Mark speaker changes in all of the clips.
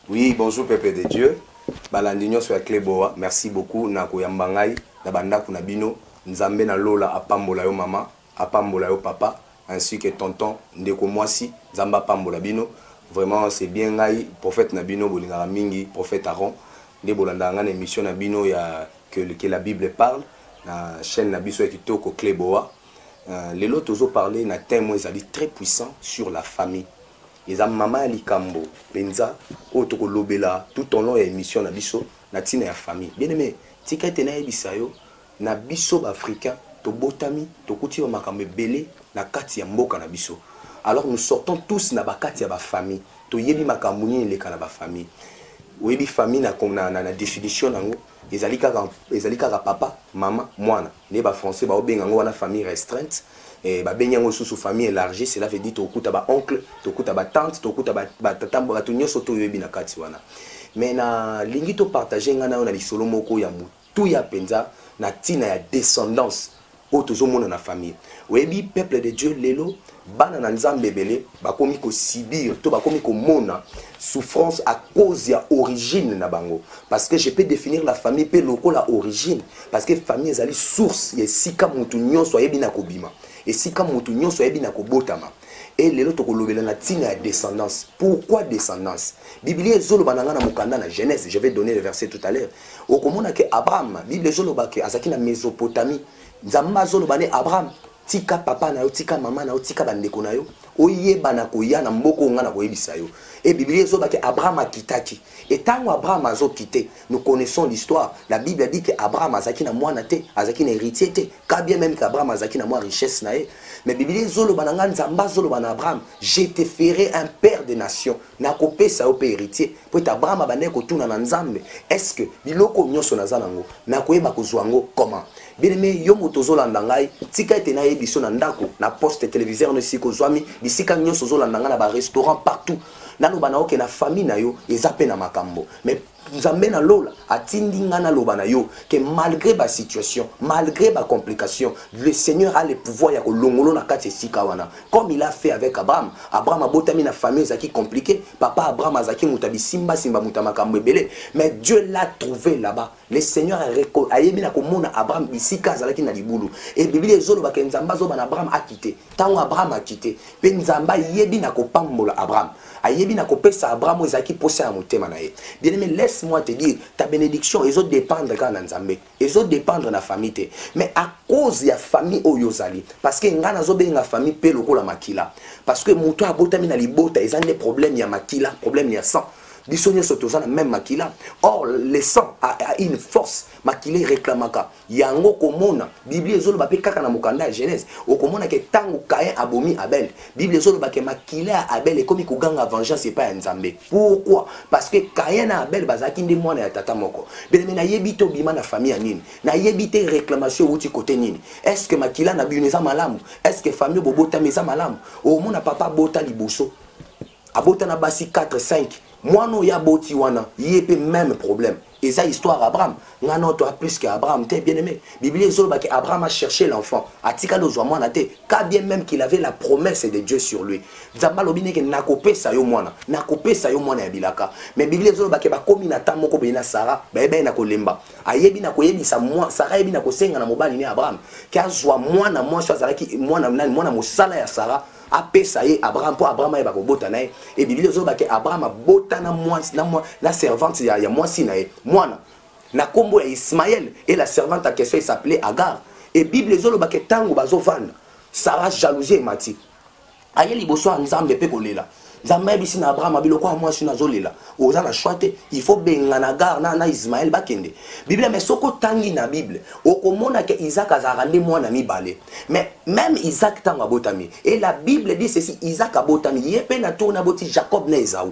Speaker 1: Oui, bonjour Pépé de Dieu. Balandinyo sur la clé boa. Merci beaucoup. Nako yambangai. Nabanda kunabino. Nzambe na lola apambola yo mama. Apambola yo papa. Ainsi que tonton. Ndeko mwasi. Zamba apambola bino. Vraiment, c'est bien ngai. Prophète Nabino, bolingara mingi. Prophète Aaron. Nde bolanda ngana émission Nabino ya que la Bible parle. Na chaîne Nabiso et Kitoko clé boa. Les lots toujours parlé na thème ils allaient très puissant sur la famille. Les maman ali kambo penza otoko lobela tout au long de l'émission na biso na tina ya famille. Bien aimé, tika tena ebisayo na biso africain to botami to kuti wa makambe belé na kati ya mboka na biso. Alors nous sortons tous na bakati ya ba famille. To yebi makambo ni le kana ba famille. Webi famille na définition nango ezali kaka papa, maman, mwana. Ne ba français ba obenga ngo wana famille restreinte. Ba benyango sous famille élargie, cela veut dire tokuta ba oncle, tokuta ba tante, tokuta ba tata ba tunyo soto yebi na kati wana. Mais na lingi to partager ngana na lisolo moko ya mutu ya penza na tina ya descendance o tozo mona na famille. Webi peuple de Dieu lelo bana na nzambe belé bakomi ko subir to bakomi ko mona souffrance à cause ya origine na bango, parce que je peux définir la famille pe loko la origine, parce que famille ezali source ya sika mutu nyonso yebi na kobima et sika mutu nyonso yebi na kobotama. Et les autres kolobela na tina ya descendance. Pourquoi descendance? Bible ezoloba na ngana mukanda na Genèse, je vais donner le verset tout à l'heure. Okomona ke Abraham, Bible ezoloba ke azaki na Mésopotamie. Nzamba zoloba ne Abraham tika papa na yo, tika mama na yo, tika bandeko na yo, oyeba na koya na mboko nga na koyebisa yo. Et Bible ezoba ke Abraham akitaki. Et tango Abraham azo quitté, nous connaissons l'histoire. La Bible dit que Abraham azaki na mwana te, azaki na héritier te. Ka bien même qu'Abraham azaki na mwana richesse na ye. Mais Bible ezoloba na nga nzamba zoloba na Abraham, je te ferai un père de nations. Na kopesa yo pe héritier. Po ta Abraham abane ko tuna na nzambe. Est-ce que biloko nyonso na zanango na koyeba kozwango comment? Bien aimé, yo motozolanda ngai, tika ete na yebiso na ndako, na poste téléviseur no siko zwami, bisika nyonso zolanda nga na ba restaurant partout. Nano bana oke na famille na yo, ezape na makambo. Mais nzambe na lola atindi nga na loba na yo que malgré ba situation, malgré ba complication, le Seigneur a le pouvoir ya kolongolo na kati sika wana. Comme il a fait avec Abraham. Abraham a botami na famille zaki compliqué. Papa Abraham azaki mutabi simba mutamakambo belé. Mais Dieu l'a trouvé là-bas. Le Seigneur a yebi na komona Abraham bisika azalaki na libulu. Et Bible ezoloba ke nzamba zo bana Abraham a quitté. Tango Abraham a quitté, pe nzamba yebi na kopambola Abraham. Ayebi na kopesa Abraham ezaki posa ya motema na ye. Bien aimé, laisse-moi te dire, ta bénédiction ezo dépendre quand nzambe, ezo dépendre na famille. Mais à cause ya famille oyozali, parce que ngana zo benga famille pe lokola makila, parce que muto abotami na libota ezane problème ya makila, problème ya sang. Bisonye sotoza na même makila. Or le sang a une force. Makile réclamaka. Yango komona. Bible ezolo ba pe kaka na mokanda Genèse. Okomona ke tango Caïn abomi Abel. Bible ezolo ba ke makile a Abel et comme ikuganga vengeance pas nzambe. Pourquoi? Parce que Caïn na Abel bazaki nde mwana ya tata moko. Bele na yebito bima na famille ya nini. Na yebite réclamation uti côté nini. Est-ce que makila na bineza malamu? Est-ce que famille bobota meza malamu? Omona papa bota liboso. Abota na basi 4 5. Moi non ya boti wana, yépe même problème. Et ça histoire Abraham. Ngano toi plus que Abraham, t'es bien aimé. Bible ezoloba que Abraham a cherché l'enfant. Atika lo zwa mwana te, ka bien même qu'il avait la promesse de Dieu sur lui. Nzamba lobine ke nakopesa yo mwana, nakopesa yo mwana ya bilaka. Mais Bible ezoloba ke ba komi na ta moko be na Sarah, ba ebe na kolemba. Ayebi na koyebisa mwa, Sarah yebi na kosenga na mobali ni Abraham. Ka zwa mwana mwasi azalaki mwana mwana mosala ya Sarah. Apesa ye Abraham pour Abraham ba kobota na ye. Et Bible ezoloba ke Abraham abota na mwasi na servante ya mwasi na ye. Mwana na kombo ya Ismaël et la servante à question s'appelait Agar. Et Bible ezoloba ke tango bazovanda Sarah jalousie mati. Aye liboso nzambe pe kolela. Nzambe bisi na Abraham biloko a mwasi na zolela. Oza na choite, il faut benga na Agar na Ismaël bakende. Bible mais soko tangi na Bible, okomona ke Isaac azarande mwana mibale. Mais même Isaac tango abotami. Et la Bible dit ceci, Isaac abotami, yepe na tourna boti Jacob na Esaü.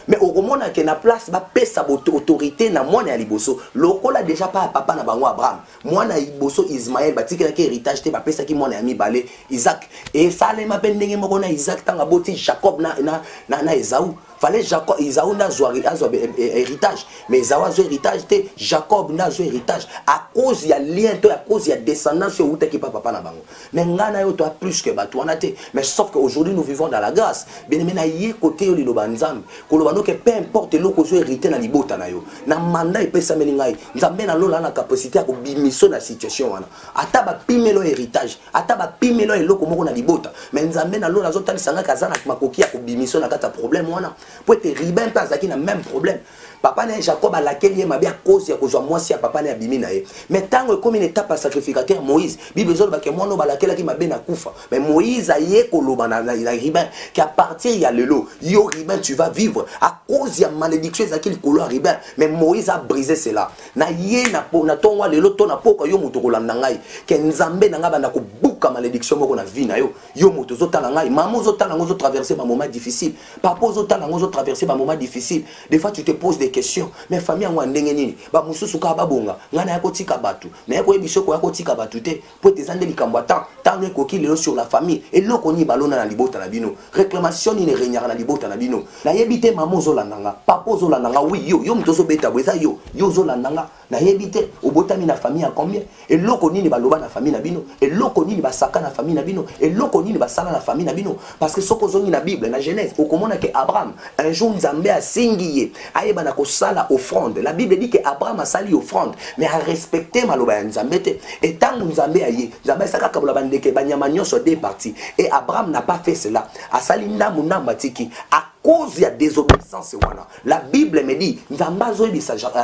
Speaker 1: Mais au moment que na place ba pesa autorité na mwana ya liboso lokola déjà pas papa na bango Abraham mwana liboso Ismaël batika ke héritage te ba pesa ki mwana ya mibale Isaac et ça les mapende ndenge moko na Isaac tanga boti Jacob na Esaü fallait Jacob Esaü na zo héritage mais Esaü zo héritage te Jacob na zo héritage à cause ya lien to à cause ya descendance ou te ki papa na bango mais ngana yo to plus que bato wana te mais sauf que aujourd'hui nous vivons dans la grâce bien aimé na yé côté yo liloba nzambe koloba bano que peu importe eloko zo hérité na libota na yo na mandat epesa melingai nzambe na lola na capacité ya kobimiso na situation wana ata ba pimelo héritage ata ba pimelo eloko moko na libota mais nzambe na lola zo talisanga kazana makoki ya kobimiso na kata problème wana po te riben pas zaki na même problème papa na Jacob à laquelle il m'a bien cause ya kozwa mwasi ya papa na ya bimi na ye mais tango comme une étape sacrificateur Moïse bible zo ba ke mwana ba laquelle qui m'a bien akufa mais Moïse a ye koloba na riben qu'à partir ya lelo yo riben tu vas vivre à cause ya malédiction za qu'il kolo riben mais Moïse a brisé cela na ye na tonwa lelo to na poko yo muto kolanda ngai ke nzambe na nga banda ko buka malédiction moko na vie na yo muto zo tala ngai maman zo tala ngo traverser ba moment difficile papa zo tala ngo traverser ba moment difficile des fois tu te poses des questions mais famille ngwa ndenge nini ba mususu ka babonga ngana yako tika batu na yako ebisoko yako tika batu te po te zande likambo tant ekoki lelo sur la famille et loko ni balona na libota na bino réclamation ni renyara na libota na bino na yebite maman zo landanga papa zo landanga oui yo mtozo beta bweza yo zo landanga na yebite obotami na famille à combien et loko nini baloba na famille na bino et loko nini basaka na famille na bino et loko nini basala na famille na bino parce que soko zongi na Bible na Genèse okomona que Abraham un jour Nzambe a singiye ayeba na kosala offrande la Bible dit que Abraham a sali offrande mais a respecté maloba ya Nzambe te et tant Nzambe aye Nzambe saka kabula bandeke banyama nyonso deux parties et Abraham n'a pas fait cela a sali ndamu namba tiki à cause de la désobéissance la Bible me dit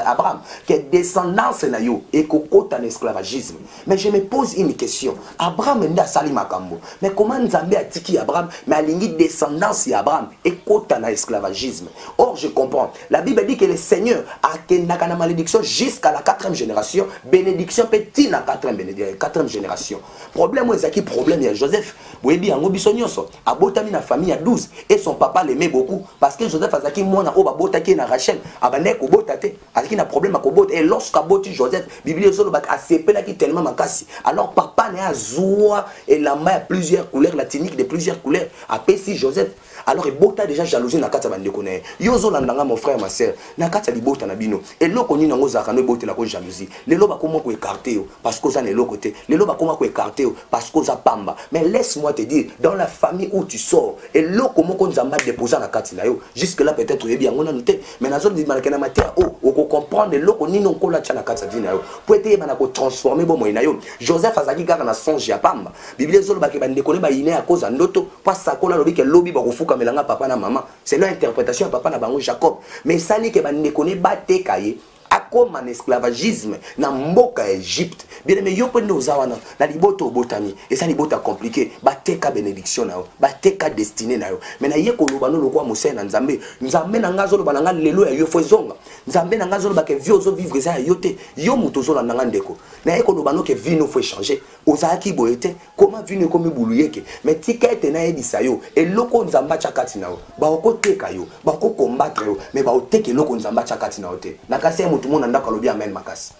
Speaker 1: Abraham que descendance na yo et kokota en esclavagisme mais je me pose une question Abraham nda sali makambo mais comment Nzambe a tiki Abraham mais alingi descendance ya Abraham et kota na esclavagisme or je comprends la Bible dit que le Seigneur a kendaka na malédiction jusqu'à la 4e génération bénédiction petit na 4e génération problème ezaki problème ya Joseph boyebi yango biso nyonso abotami na famille à 12 et son papa l'aimait beaucoup parce que Joseph azaki mwana o babotaki na Rachel abane ko botate azaki na problème à kobota et lorsqu'à boti Joseph Bible solo bak asepelaki tellement makasi alors papa ne azwa et la main plusieurs couleurs la tunique de plusieurs couleurs apesi Joseph alors il bota déjà jalousie na kata bande connaît yozo landanga mon frère ma sœur na kata libota na bino et loko ni nango zaka no bota la ko jalousie lelo ba koma ko écarter parce que ça ne loko te lelo ba koma ko écarter parce que ça pamba mais laisse-moi te dire dans la famille où tu sors et loko moko nzamba déposer na kati na yo jusque là peut-être yebi yango na noté mais nazo di malaka na matière o ko comprendre loko ni non ko la tcha na kati na yo pour être na ko transformer bo moina yo Joseph azaki kaka na songe ya pamba Bible zolo ba ke bande connaît ba ine à cause ndoto pas ça ko la lobi ke lobi ba ko fuka melanga papa na maman c'est l'interprétation ya papa na bango Jacob mais sali ke bande connaît ba te kaye a comme un esclavagisme na mboka Égypte bien mais yo pende ozawana na liboto botami et ça liboto compliqué ba teka bénédiction na yo ba teka destinée na yo mais na ye ko loba no lokwa mosé na nzambe na ngazo loba na lelo ya yo fozonga nzambe na ngazo loba ke vie ozo vivre ça yo te yo muto zo na nga ndeko na ye ko loba no ke vie no faut changer ozaki boyete comment vie no komi buluyeke mais tikete na yebisa yo et loko nzamba chakati na yo ba ko teka yo ba ko combattre yo mais ba oteke loko nzamba chakati na yo te na kasi tout le monde anda kalobi amen makasi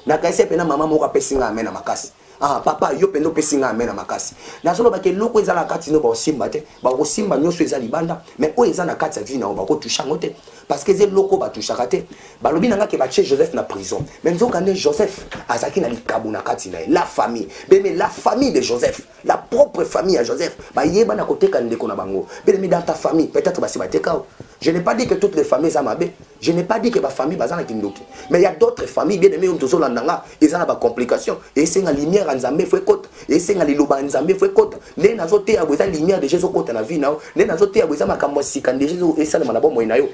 Speaker 1: na kaise pena mama moko pesinga amen na makasi papa yo pendo pesinga amen na makasi na solo ba ke loko ezala kati no ba simba te ba ko simba nyoso ezali banda mais o ezana kati ya vie na ba ko toucha ngote parce que ze loko ba toucha kate ba lobi nanga ke ba che Joseph na prison mais nzoka ne Joseph azaki na likabu na kati na la famille mais la famille de Joseph la propre famille à Joseph ba yeba na koteka ndeko na bango mais dans ta famille peut-être ba si ba teka. Je n'ai pas dit que toutes les familles sont mauvaises. Je n'ai pas dit que ma famille est en kindoki. Mais il y a d'autres familles bien aimées où tous les gens ils ont des complications. Et c'est la lumière en Zambie faut côte. Et c'est la liloba en Zambie faut côte. Les nazoté a besoin lumière de Jésus côte na vie na. Les nazoté a besoin makambo sikande Jésus et ça le manabo moina yo.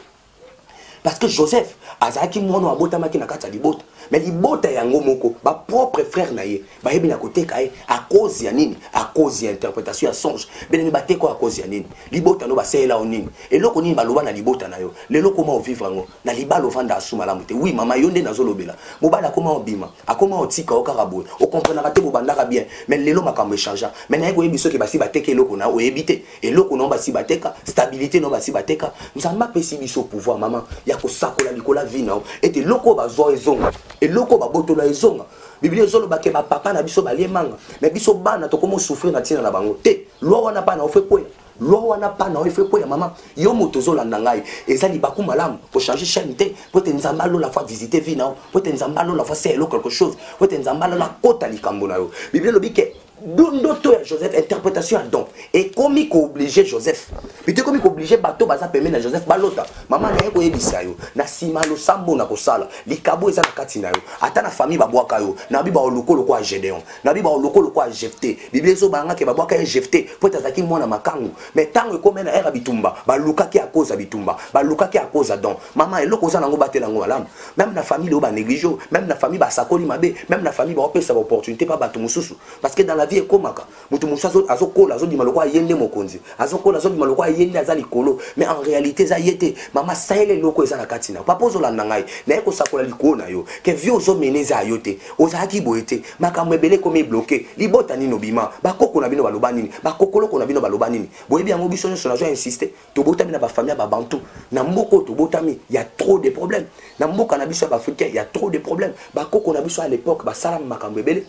Speaker 1: Parce que Joseph azaki mwana abota maki na kata libota mais libota yango moko ba propre frère na ye ba yebi na koteka ye à cause ya nini à cause ya interprétation ya songe benemi bateko à cause ya nini libota no ba sela onini et loko nini baloba na libota na yo lelo koma o vivre ngo na libalo vanda asuma la mute oui mama yonde nazolobela mobala koma obima akoma otika okaraboy o comprendre te bobandaka bien mais lelo makambo échange mais na yeko yebi soki basi bateke loko na o ebite et loko no basi bateka stabilité no basi bateka nzamba pesi biso pouvoir mama ya kosakola likola vina ete loko bazwa ezonga et loko babotola ezonga Bible zolo ba ke ba papa na biso balie manga mais biso bana to komo souffrir na tina na bango te loi wana pa na ofé poya loi wana pa na ofé poya mama yo moto zo landa ngai ezali baku malamu pour changer chaîne te pour te nzamba lo la fois visiter vina pour te nzamba lo la fois c'est quelque chose pour te nzamba lo la kota likambo na yo Bible lobi ke
Speaker 2: ndoto ya Joseph, interprétation à don. Et comme il obligé Joseph. Puis comme il obligé bateau baza permet na Joseph balota. Maman na ko yebisa yo. Na sima lo sambo na kosala. Likabo eza na kati na yo. Ata na famille babwaka yo. Na bi ba oloko loko a Gédéon. Na bi ba oloko loko a Jephté. Bible zo banga ke babwaka ya Jephté. Po tazaki mwana makangu. Mais tango ko mena era bitumba. Ba luka ki a cause bitumba. Ba luka ki a cause don. Maman eloko za nango batela ngo alam. Même na famille lo ba négligeau, même na famille ba sakoli mabe, même na famille ba opesa ba opportunité pas bato mususu. Parce que dans la vie ekomaka mutu musazo azokola azodima lokwa yende mokonzi azokola azodima lokwa yende azali kolo mais en réalité za yete mama saele loko eza na katina papa ozolanda ngai na eko sakola likolo na yo ke vie ozomeneza ayote ozaki boyete makambo ebele komi bloqué libota nino bima bakoko na bino baloba nini bakokoloko na bino baloba nini boyebi yango biso nyonso nazo insister tobotami na bafamille ya babantu na mboko tobotami y a trop de problèmes na mboka na biso ya baafricain y a trop de problèmes bakoko na biso à l'époque basala makambo ebele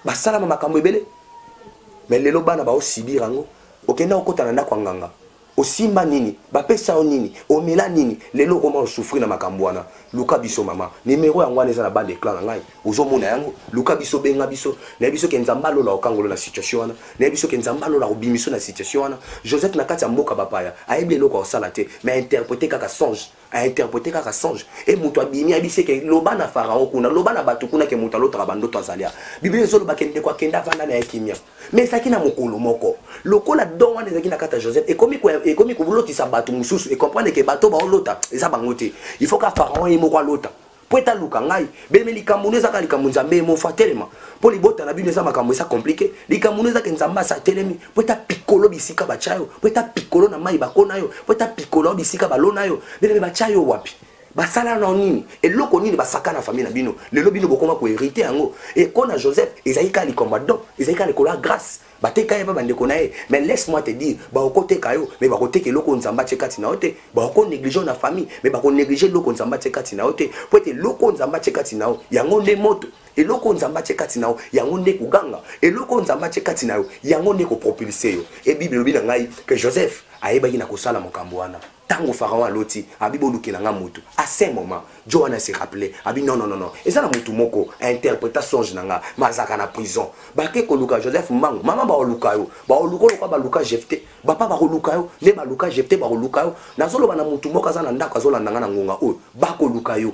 Speaker 2: basala makambo ebele mais lelo bana ba osibira ngo okenda okota na ndako nganga osimba nini bapesa o nini omela nini lelo comment souffrir na makambo wana luka biso mama numéro yango wana eza na bande clan ngai ozomona yango luka biso benga biso na biso ke nzamba lola okangolo na situation wana na biso ke nzamba lola obimiso na situation wana Joseph na kati ya mboka bapaya ayebi eloko osala te mais interpréter kaka songe a interprété kaka songe et muto abimi abise ke loba na pharaon kuna loba na bato kuna ke muto alota bandoto azalia bible ezoloba kende kwa kenda vanda na ekimia mais saki na mokolo moko lokola don wana ezaki na kata Joseph et comme ko lotisa bato mususu et comprendre que bato ba olota eza bangote il faut ka pharaon e moko alota poeta luka ngai beme likambo ezaka likambo nzambe mo fatelema po libota na bino eza makambo eza compliqué likambo ezaka nzamba sa telemi poeta pikolo bisika bachayo poeta pikolo na mai bakona yo poeta pikolo bisika balona yo beme bachayo wapi basala na nini eloko nini basaka na famille na bino lelo bino bokoma ko hériter yango et kona Joseph ezaika likomba don ezaika likola grâce bateka yeba bandeko na ye mais laisse-moi te dire ba okoteka yo mais ba koteka loko nzamba tshekati na ote ba ko négliger na famille mais ba ko négliger loko nzamba tshekati na ote po ete loko nzamba tshekati na yo yango nde moto eloko nzamba tshekati na yo yango nde kuganga eloko nzamba tshekati na yo yango nde ko propulser yo et bible lobi na ngai que Joseph ayeba kina kosala mokambo wana tango pharaon aloti abibo lukela nga mutu à ce moment Joanna s'est rappelé abi non et ça na mutu moko interprétation nanga mazaka na prison bake ko luka Joseph mbango mama ba luka yo ba luka Jephté papa ba luka yo ne ba luka Jephté ba luka yo nazolo bana mutu moko za na ndako azolanda nga na ngonga oyo ba ko luka yo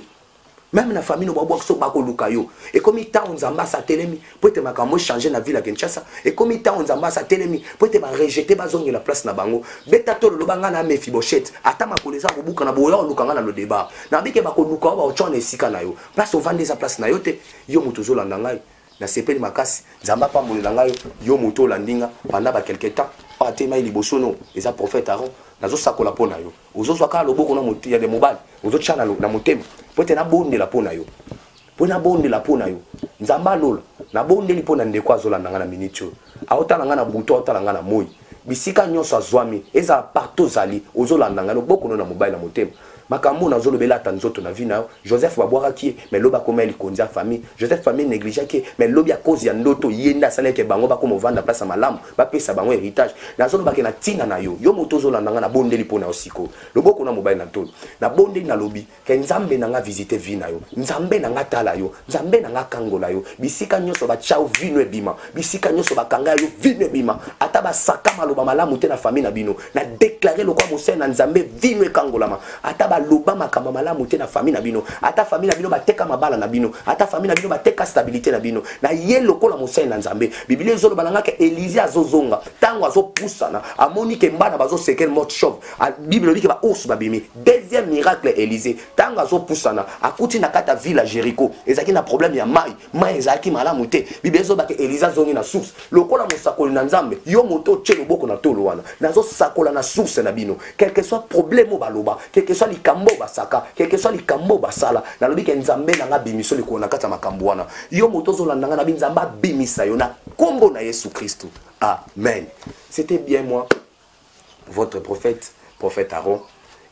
Speaker 2: même na famille no babwa so ba ko luka yo et comme il temps nzamba sa telemi pour te makambo changer na ville à Kinshasa et comme il temps nzamba sa telemi pour te ba rejeter ba zongi la place na bango beta to lo banga na Mephibosheth ata makoleza ko buka na boya luka nga na le débat na bike ba ko luka ba ochone sika na yo place o vendre sa place na yo te yo mutu zo landa ngai na sepeli makasi nzamba pa mbolela ngai yo mutu landinga pendant ba quelque temps atema liboso no eza prophète Aaron nazo sakola pona yo ozozwa ka loboko na mutu ya de mobile ozo chana na motema pote na bonde la pona yo pona bonde la pona yo nzamba lola na bonde li pona ndeko azolanda nga na minute aota nga na buto aota nga na moi bisika nyonso azwami eza partout zali ozolanda nga loboko no na mobile na motema makambo na zolo belata nzoto na vie na Joseph babwaka ki mais loba koma eli konza famille Joseph famille négligé ki mais lobi a cause ya ndoto yenda saleke bango ba komo vanda place malamu ba pesa bango héritage na zolo bakena tina na yo moto zo landa nga na bondeli pona osiko loboko na mobile na tolo na bondeli na lobi ke nzambe na nga visiter vie na yo nzambe na nga tala yo nzambe na nga kangola yo bisika nyonso ba chao vino ebima bisika nyonso ba kanga yo vino ebima ata ba saka maloba malamu te na famille na bino na déclarer le quoi mose na nzambe vino ekangolama ata loba makamba malamu te na famille na bino ata famille na bino bateka mabala na bino ata famille na bino bateka stabilité na bino na ye lokola mosai na nzambe biblia ezoloba nanga ke Élisée azozonga tango azopusana amoni ke mbana bazo sekel mort chauve bible lobi ke ba ours babimi deuxième miracle Élisée tango azopusana akuti na kata ville à Jéricho ezaki na problème ya mai ezaki malamu te biblia ezoloba ke Élisée azongi na source lokola mosakoli na nzambe yo moto tche loboko na tolo wana nazo sakola na source na bino quel que soit problème o baloba quel que soit likambo basaka quel que soit likambo basala na lobi ke nzambe na nga bimiso liko na kata makambo wana yo moto zolanda nga na binzamba bimisa yo na kombo na Yesu Kristo amen. C'était bien moi votre prophète Aaron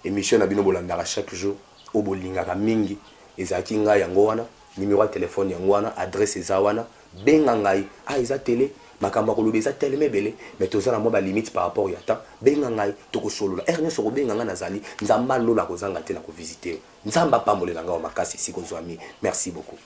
Speaker 2: émission na bino bolandaka chaque jour o bolingaka mingi ezaki ngai yango wana numéro ya téléphone yango wana adresse eza wana benga ngai eza télé makambo ya koloba eza tellement ebele mais toza na mwa balimite par rapport ya temps benga ngai tokosolola ere nyonso kobenga ngai nazali nzambe alola kozanga te na kovisite yo nzambe apambolela ngai wa makasi esi kozwami merci beaucoup